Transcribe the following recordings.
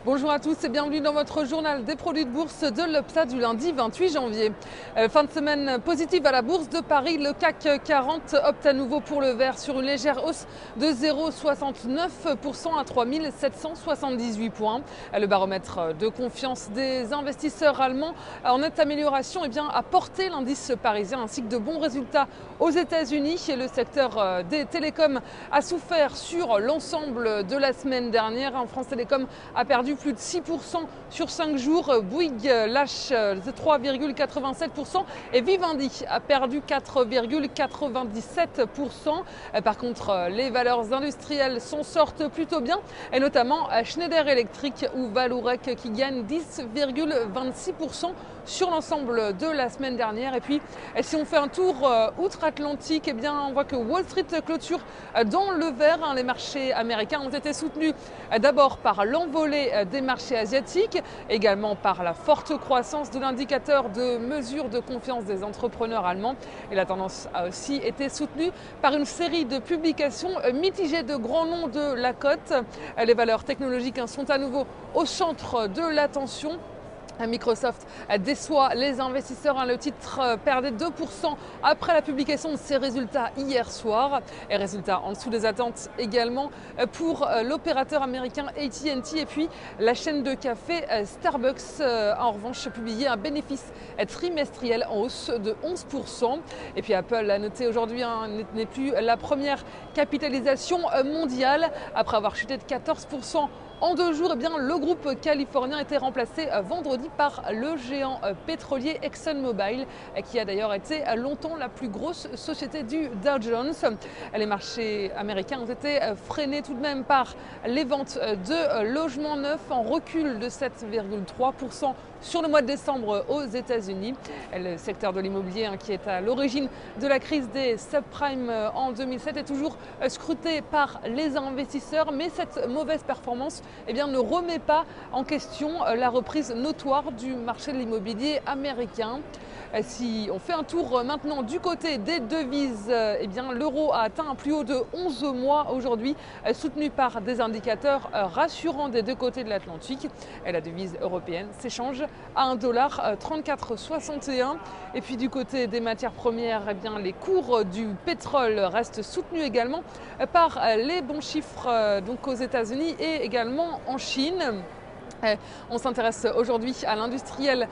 Bonjour à tous et bienvenue dans votre journal des produits de bourse de l'UPSA du lundi 28 janvier. Fin de semaine positive à la bourse de Paris. Le CAC 40 opte à nouveau pour le vert sur une légère hausse de 0,69% à 3778 points. Le baromètre de confiance des investisseurs allemands en nette amélioration a porté l'indice parisien ainsi que de bons résultats aux États-Unis. Et le secteur des télécoms a souffert sur l'ensemble de la semaine dernière. France Télécom a perdu plus de 6% sur 5 jours. Bouygues lâche 3,87% et Vivendi a perdu 4,97%. Par contre, les valeurs industrielles s'en sortent plutôt bien et notamment Schneider Electric ou Vallourec qui gagnent 10,26% sur l'ensemble de la semaine dernière. Et puis, si on fait un tour outre-Atlantique, on voit que Wall Street clôture dans le vert. Les marchés américains ont été soutenus d'abord par l'envolée des marchés asiatiques, également par la forte croissance de l'indicateur de mesure de confiance des entrepreneurs allemands. Et la tendance a aussi été soutenue par une série de publications mitigées de grands noms de la cote. Les valeurs technologiques sont à nouveau au centre de l'attention. Microsoft déçoit les investisseurs. Le titre perdait 2% après la publication de ses résultats hier soir. Et résultats en dessous des attentes également pour l'opérateur américain AT&T. Et puis la chaîne de café Starbucks a en revanche publié un bénéfice trimestriel en hausse de 11%. Et puis Apple a noté aujourd'hui n'est plus la première capitalisation mondiale. Après avoir chuté de 14% en 2 jours, le groupe californien a été remplacé vendredi par le géant pétrolier ExxonMobil, qui a d'ailleurs été longtemps la plus grosse société du Dow Jones. Les marchés américains ont été freinés tout de même par les ventes de logements neufs en recul de 7,3% sur le mois de décembre aux États-Unis. Le secteur de l'immobilier, qui est à l'origine de la crise des subprimes en 2007, est toujours scruté par les investisseurs, mais cette mauvaise performance ne remet pas en question la reprise notoire du marché de l'immobilier américain. Si on fait un tour maintenant du côté des devises, l'euro a atteint un plus haut de 11 mois aujourd'hui, soutenu par des indicateurs rassurants des deux côtés de l'Atlantique. Et la devise européenne s'échange à 1,3461 $. Et puis du côté des matières premières, les cours du pétrole restent soutenus également par les bons chiffres aux États-Unis et également en Chine. On s'intéresse aujourd'hui à l'industriel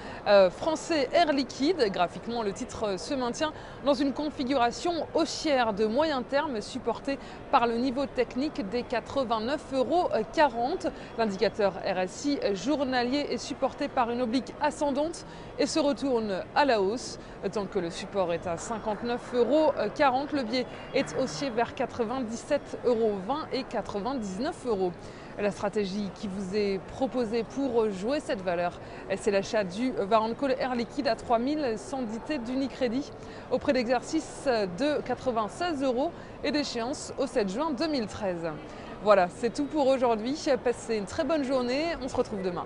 français Air Liquide. Graphiquement, le titre se maintient dans une configuration haussière de moyen terme supportée par le niveau technique des 89,40 €. L'indicateur RSI journalier est supporté par une oblique ascendante et se retourne à la hausse. Tant que le support est à 59,40 €, le biais est haussier vers 97,20 € et 99 €. La stratégie qui vous est proposée pour jouer cette valeur, c'est l'achat du Warrant Call Air Liquide à 3110 T d'Unicredit au prix d'exercice de 96 € et d'échéance au 7 juin 2013. Voilà, c'est tout pour aujourd'hui. Passez une très bonne journée. On se retrouve demain.